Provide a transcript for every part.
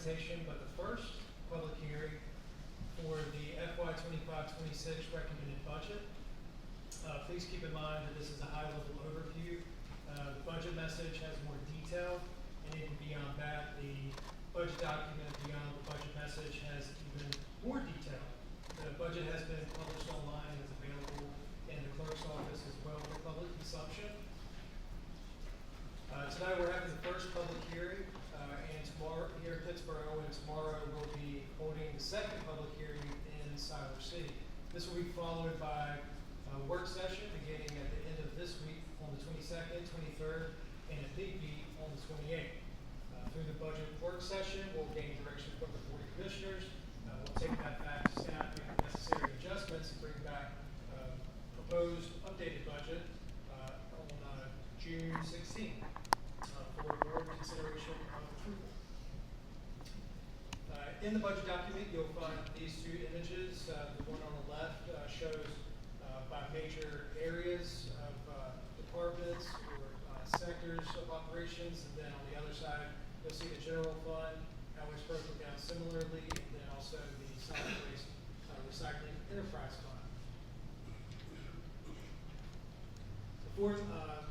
presentation, but the first public hearing for the FY 25-26 recommended budget. Please keep in mind that this is a high-level overview. The budget message has more detail, and even beyond that, the budget document beyond the budget message has even more detail. The budget has been published online and is available in the clerk's office as well for public consumption. Tonight we're having the first public hearing, and tomorrow here in Pittsburgh, and tomorrow we'll be holding the second public hearing in Siler City. This will be followed by a work session beginning at the end of this week on the 22nd, 23rd, and at Big B on the 28th. Through the budget work session, we'll gain direction from the Board of Commissioners. We'll take that back to staff, make the necessary adjustments, and bring back proposed updated budget on June 16th for board consideration of approval. In the budget document, you'll find these two images. The one on the left shows by major areas of departments or sectors of operations, and then on the other side, you'll see the general fund, how it's broken down similarly, and then also the solid waste recycling enterprise fund. Before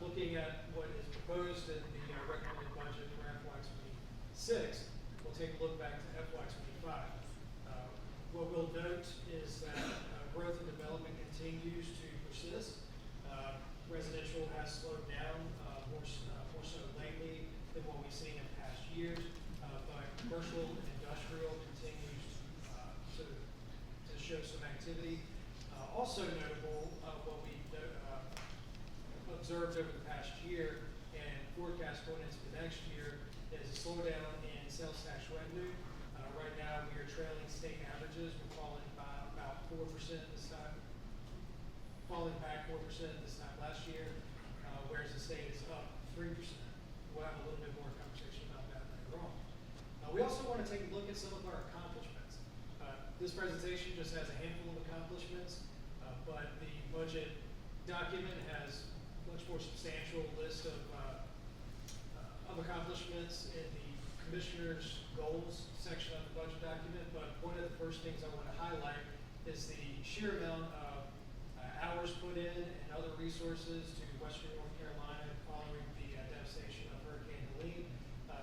looking at what is proposed in the recommended budget for FY 26, we'll take a look back to FY 25. What we'll note is that growth and development continues to persist. Residential has slowed down more so lately than what we've seen in past years, but commercial and industrial continues to show some activity. Also notable, what we observed over the past year and forecast going into the next year is a slowdown in sales tax revenue. Right now, we are trailing state averages. We're falling by about 4% this time, falling back 4% this time last year, whereas the state is up 3%. We'll have a little bit more conversation about that later on. We also want to take a look at some of our accomplishments. This presentation just has a handful of accomplishments, but the budget document has a much more substantial list of accomplishments in the Commissioner's Goals section of the budget document. But one of the first things I want to highlight is the sheer amount of hours put in and other resources to Western North Carolina following the devastation of Hurricane Helene.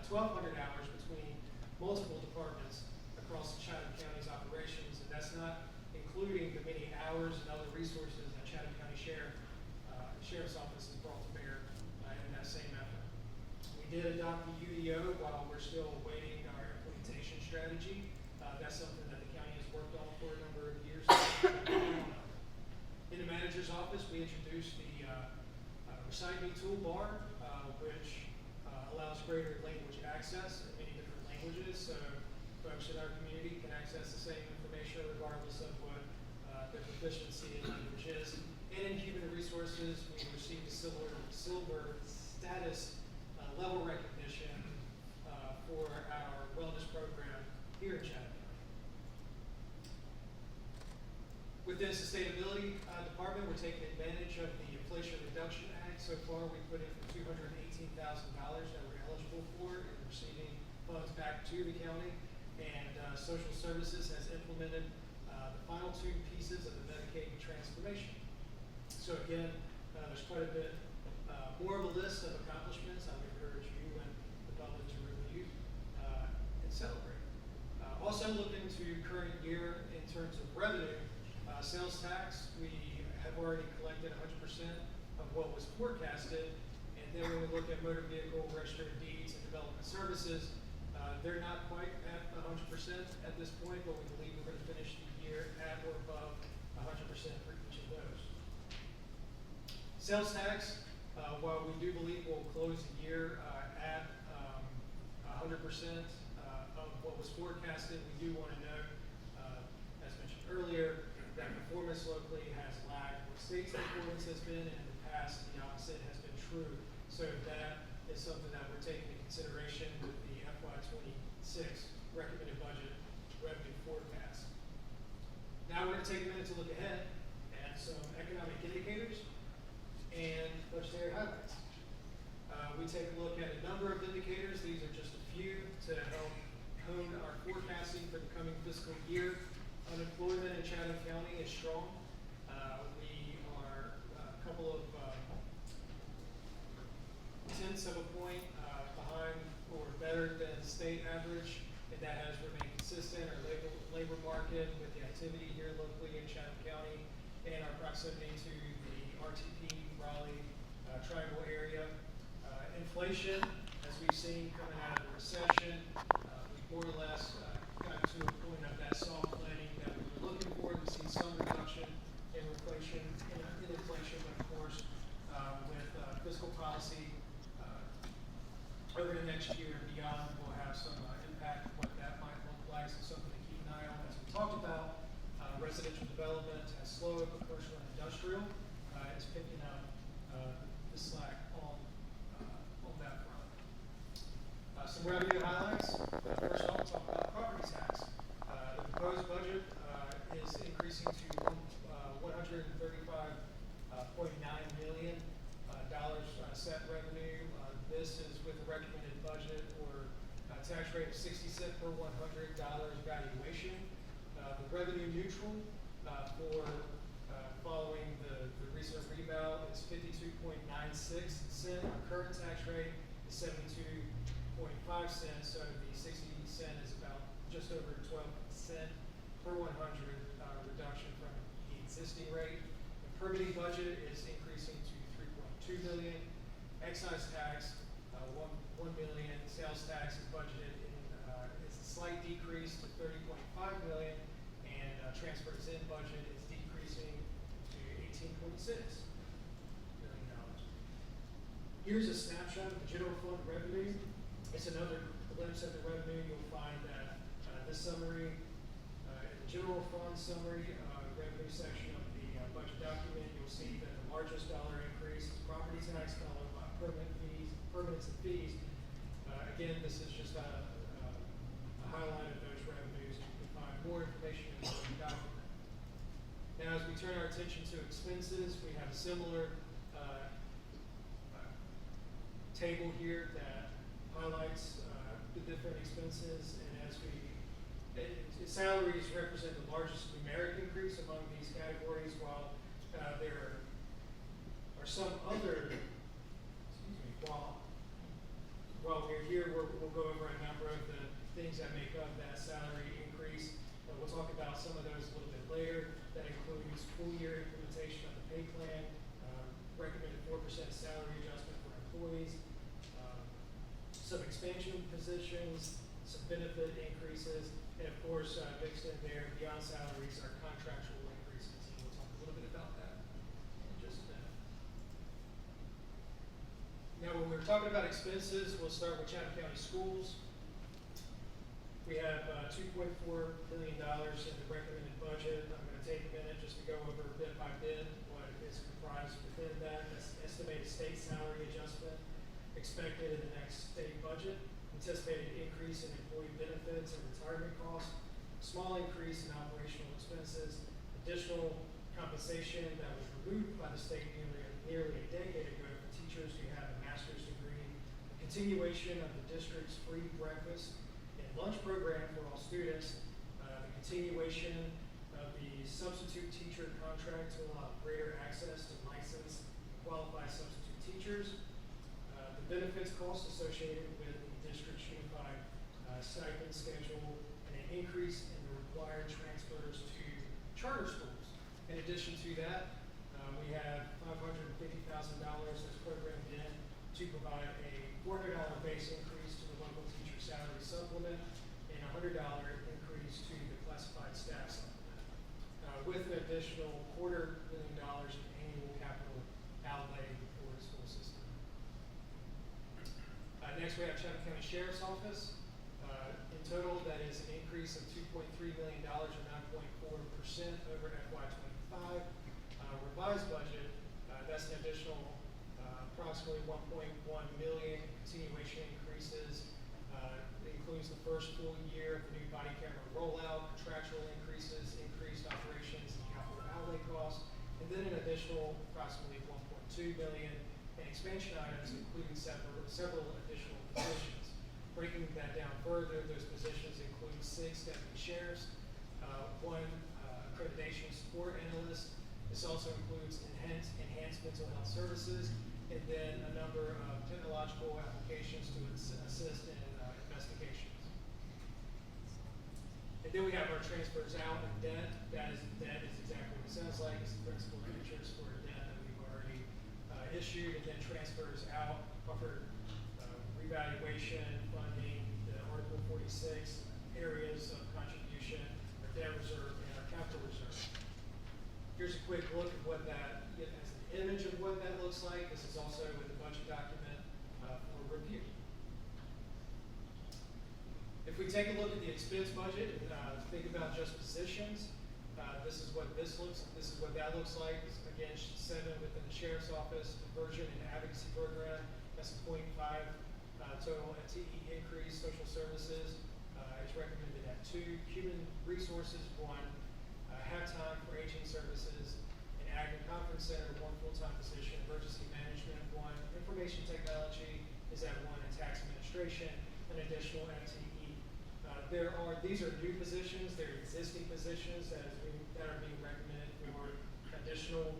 1,200 hours between multiple departments across Chatham County's operations, and that's not including the many hours and other resources that Chatham County Sheriff's Office has brought to bear in that same effort. We did adopt the UDO while we're still awaiting our implementation strategy. That's something that the county has worked on for a number of years. In the manager's office, we introduced the recycling toolbar, which allows greater language access in many different languages, so folks in our community can access the same information regardless of what their proficiency in language is. And in human resources, we received a silver status level recognition for our wellness program here in Chatham. Within sustainability department, we're taking advantage of the Inflation Reduction Act. So far, we put in for $218,000 that we're eligible for and receiving funds back to the county. And Social Services has implemented the final two pieces of the Medicaid transformation. So again, there's quite a bit more of a list of accomplishments I would encourage you and the public to review and celebrate. Also looking to current year in terms of revenue, sales tax, we have already collected 100% of what was forecasted. And then when we look at motor vehicle registered deeds and development services, they're not quite at 100% at this point, but we believe we're going to finish the year at or above 100% for each of those. Sales tax, while we do believe we'll close the year at 100% of what was forecasted, we do want to note, as mentioned earlier, that performance locally has lagged what state's performance has been, and in the past the opposite has been true. So that is something that we're taking into consideration with the FY 26 recommended budget revenue forecast. Now we're going to take a minute to look ahead at some economic indicators and budgetary highlights. We take a look at a number of indicators. These are just a few to help hone our forecasting for the coming fiscal year. Unemployment in Chatham County is strong. We are a couple of tenths of a point behind or better than the state average, and that has remained consistent. Our labor market with the activity here locally in Chatham County and our proximity to the RTP, Raleigh, Triangle area. Inflation, as we've seen coming out of the recession, we've more or less got to a point of that soft landing that we were looking for. We've seen some reduction in inflation, but of course, with fiscal policy over the next year and beyond, will have some impact what that might look like. So something to keep an eye on. As we talked about, residential development has slowed, but commercial and industrial is picking up the slack on that front. Some revenue highlights. First off, we'll talk about property tax. The proposed budget is increasing to $135.9 million set revenue. This is with a recommended budget or tax rate of 60 cents per $100 valuation. The revenue neutral for following the recent rebound is 52.96 cents. Our current tax rate is 72.5 cents, so the 60 cent is about just over 12 cents per 100 reduction from the existing rate. The permitting budget is increasing to $3.2 million. Excise tax, $1 million. Sales tax is budgeted it's a slight decrease to $30.5 million, and transfers in budget is decreasing to $18.6 million. Here's a snapshot of the general fund revenue. It's another glimpse at the revenue. You'll find that this summary, in the general fund summary revenue section of the budget document, you'll see that the largest dollar increase is property tax, followed by permits and fees. Again, this is just a highlight of those revenues. You can find more information in the budget document. Now, as we turn our attention to expenses, we have a similar table here that highlights the different expenses, and salaries represent the largest numeric increase among these categories, while there are some other, while we're here, we'll go over a number of the things that make up that salary increase. We'll talk about some of those a little bit later. That includes full year implementation of the pay plan, recommended 4% salary adjustment for employees, some expansion positions, some benefit increases, and of course, mixed in there beyond salaries are contractual increases. And we'll talk a little bit about that in just a minute. Now, when we're talking about expenses, we'll start with Chatham County Schools. We have $2.4 billion in the recommended budget. I'm going to take a minute just to go over bit by bit what is comprised within that. That's estimated state salary adjustment expected in the next state budget, anticipated increase in employee benefits and retirement costs, small increase in operational expenses, additional compensation that was removed by the state nearly a decade ago for teachers who have a master's degree, a continuation of the district's free breakfast and lunch program for all students, the continuation of the substitute teacher contract to allow greater access to licensed and qualified substitute teachers, the benefits costs associated with the district's unified stipend schedule, and an increase in the required transfers to charter schools. In addition to that, we have $550,000 that's programmed in to provide a $400 base increase to the local teacher salary supplement and a $100 increase to the classified staff supplement, with an additional $250,000 in annual capital outlay for the school system. Next, we have Chatham County Sheriff's Office. In total, that is an increase of $2.3 million or 9.4% over FY25. Revised budget, that's an additional approximately $1.1 million continuation increases. It includes the first full year of the new body camera rollout, contractual increases, increased operations and capital outlay costs, and then an additional approximately $1.2 million in expansion items, including several additional positions. Breaking that down further, those positions include 6 deputy sheriffs, 1 accreditation support analyst. This also includes enhanced mental health services, and then a number of technological applications to assist in investigations. And then we have our transfers out of debt. That is exactly what it sounds like. It's the principal and interest for a debt that we've already issued, and then transfers out offer revaluation, funding, the Article 46 areas of contribution, our debt reserve, and our capital reserve. Here's a quick look at what that, as an image of what that looks like. This is also with the budget document for review. If we take a look at the expense budget and think about just positions, this is what that looks like. It's, again, 7 within the sheriff's office, conversion and advocacy program. That's a 0.5 total FTE increase. Social services is recommended at 2. Human resources 1. Half-time for aging services. And ag and conference center 1 full-time position. Emergency management 1. Information technology is at 1. And tax administration an additional FTE. These are new positions. They're existing positions that are being recommended for additional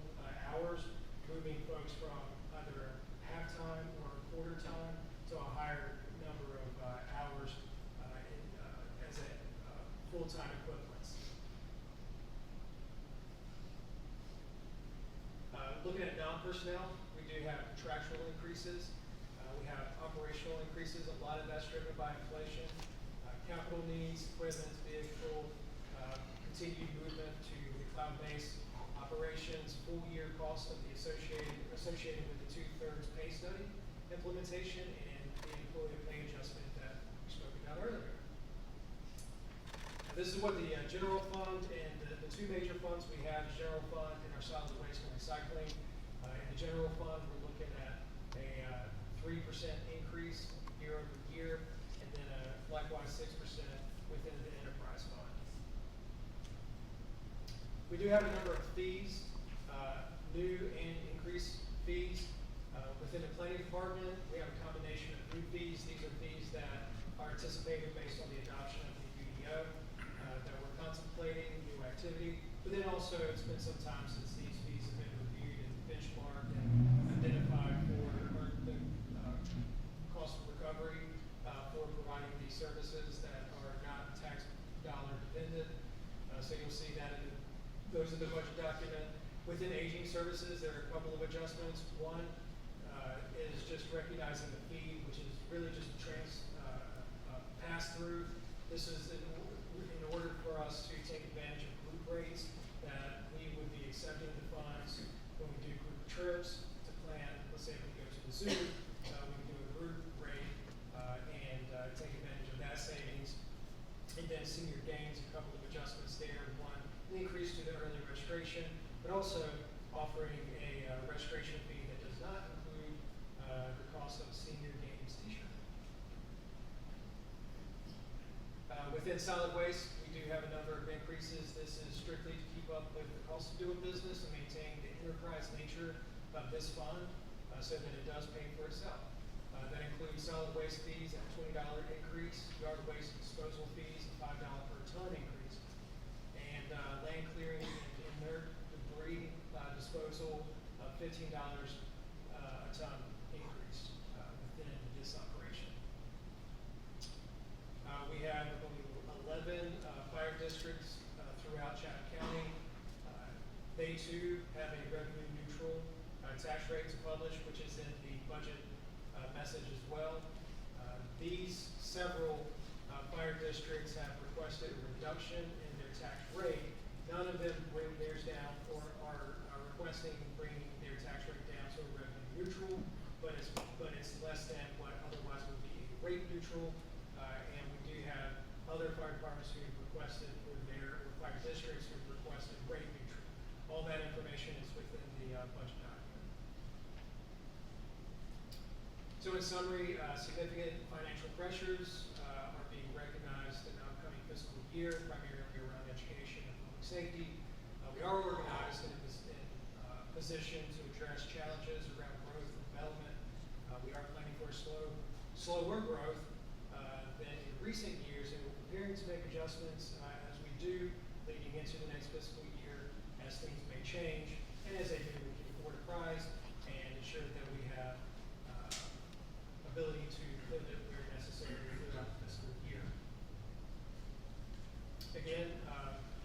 hours, moving folks from either half-time or quarter-time to a higher number of hours as a full-time equivalents. Looking at non-personnel, we do have contractual increases. We have operational increases. A lot of that's driven by inflation. Capital needs, equipment, vehicle, continued movement to the cloud-based operations, full year cost of the associated with the 2/3 pay study implementation, and the employee pay adjustment that we spoke about earlier. This is what the general fund and the 2 major funds we have, general fund and our solid waste and recycling. In the general fund, we're looking at a 3% increase year over year, and then likewise 6% within the enterprise fund. We do have a number of fees, new and increased fees. Within the planning department, we have a combination of new fees. These are fees that are anticipated based on the adoption of the UDO that we're contemplating, new activity. But then also, it's been some time since these fees have been reviewed and benchmarked and identified for the cost of recovery for providing these services that are not tax dollar dependent. So you'll see that those are the budget document. Within aging services, there are a couple of adjustments. One is just recognizing the fee, which is really just a pass-through. This is in order for us to take advantage of group rates that we would be accepting the funds when we do group trips to plan. Let's say if we go to the zoo, we can do a group rate and take advantage of that savings. And then senior gains, a couple of adjustments there. One, an increase to the early registration, but also offering a registration fee that does not include the cost of a senior games t-shirt. Within solid waste, we do have a number of increases. This is strictly to keep up with the cost of doing business and maintain the enterprise nature of this fund so that it does pay for itself. That includes solid waste fees at $20 increase, yard waste disposal fees at $5 per ton increase, and land clearing and inert debris disposal of $15 a ton increase within this operation. We have 11 fire districts throughout Chatham County. They too have a revenue neutral tax rate to publish, which is in the budget message as well. These several fire districts have requested a reduction in their tax rate. None of them bring theirs down or are requesting bringing their tax rate down to a revenue neutral, but it's less than what otherwise would be rate neutral. And we do have other fire departments who have requested for their fire districts who have requested rate neutral. All that information is within the budget document. So in summary, significant financial pressures are being recognized in the upcoming fiscal year, primarily around education and public safety. We are organized in a position to address challenges around growth and development. We are planning for slower growth that in recent years, and we're preparing to make adjustments as we do leading into the next fiscal year, as things may change, and as they do, we can afford a prize and ensure that we have ability to pivot where necessary throughout the fiscal year. Again,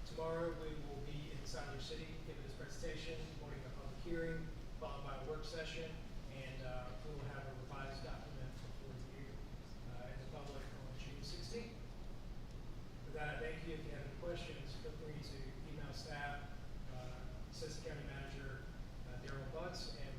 tomorrow we will be in Siler City giving this presentation, holding a public hearing, followed by a work session, and we will have a revised document before you in the public on June 16th. With that, I thank you. If you have any questions, feel free to email staff, Assistant County Manager Darrell Butts, and